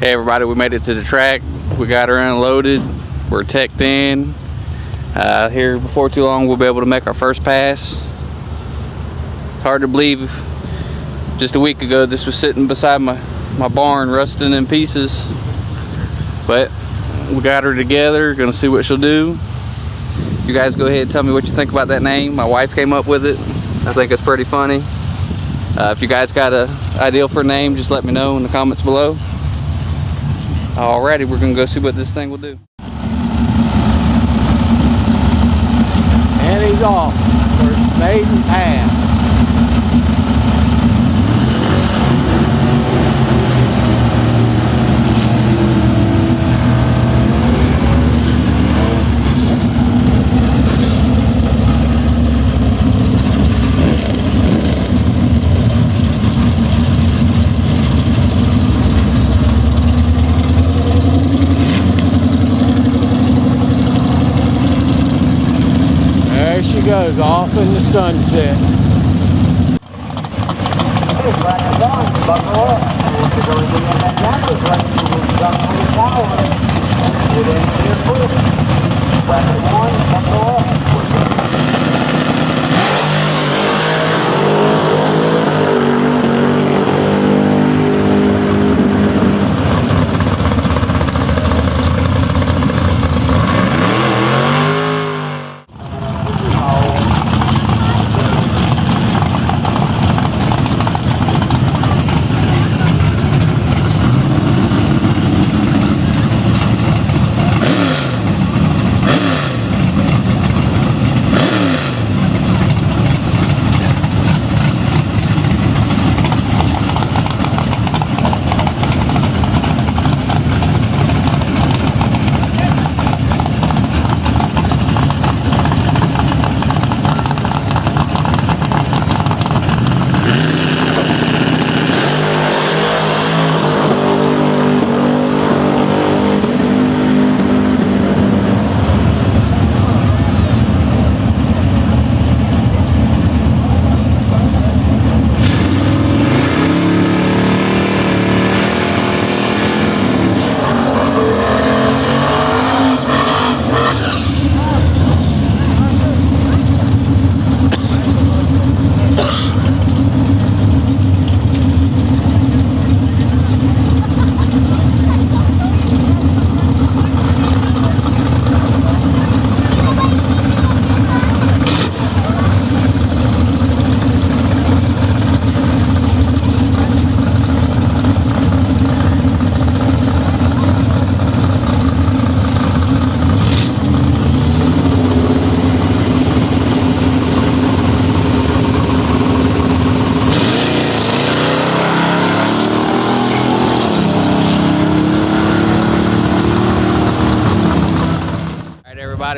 Hey everybody, we made it to the track. We got her unloaded. We're teched in. Here before too long we'll be able to make our first pass. Hard to believe just a week ago this was sitting beside my barn rusting in pieces. But we got her together, gonna see what she'll do. You guys go ahead and tell me what you think about that name. My wife came up with it. I think it's pretty funny. If you guys got an idea for a name, just let me know in the comments below. Alrighty, we're gonna go see what this thing will do. And he's off for his maiden pass. There she goes, off in the sunset.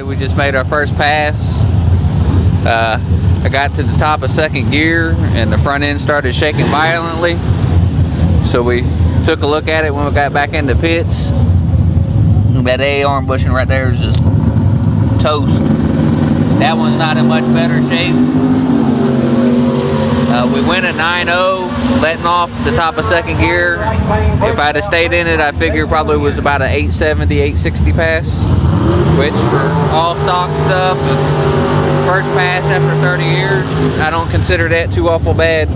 We just made our first pass. I got to the top of second gear and the front end started shaking violently. So we took a look at it when we got back into pits. That A arm bushing right there is just toast. That one's not in much better shape. We went at 9.0, letting off the top of second gear. If I'd have stayed in it, I figure probably was about an 870, 860 pass, which for all stock stuff and first pass after 30 years, I don't consider that too awful bad.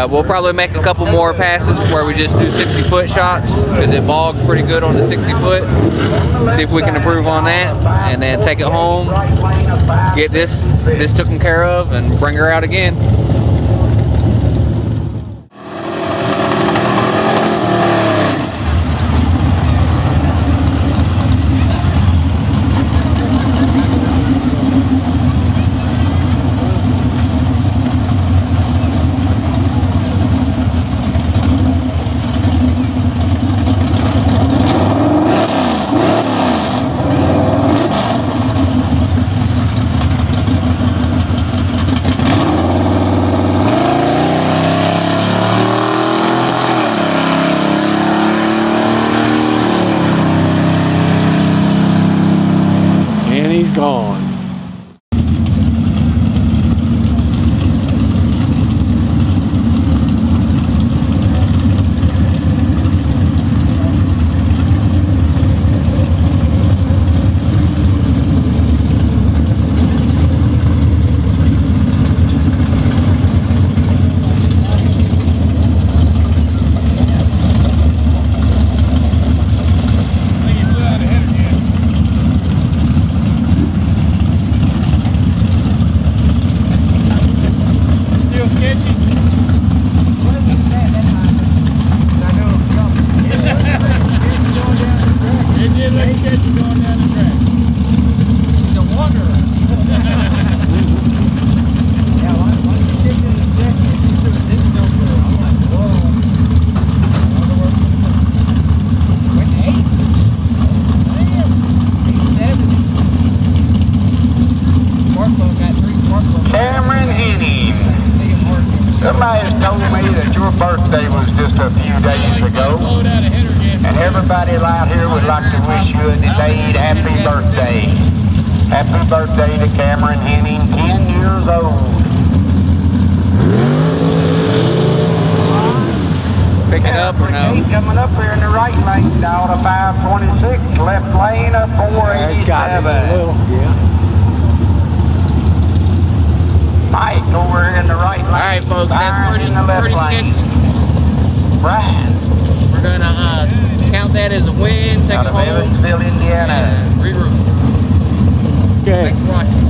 We'll probably make a couple more passes where we just do 60-foot shots because it bogged pretty good on the 60-foot. See if we can improve on that, and then take it home, get this taken care of, and bring her out again. just a few days ago. And everybody out here would like to wish you a delayed happy birthday. Happy birthday to Cameron Henning, 10 years old. Pick it up or no? Coming up here in the right lane, down to 526, left lane of 487. Yeah. Mike over in the right lane. All right, folks, that's Byron pretty, in the left pretty lane. sketchy. Brian We're gonna count that as a win, take out it of home, Evansville, Indiana. and reroute. Okay. Thanks for watching.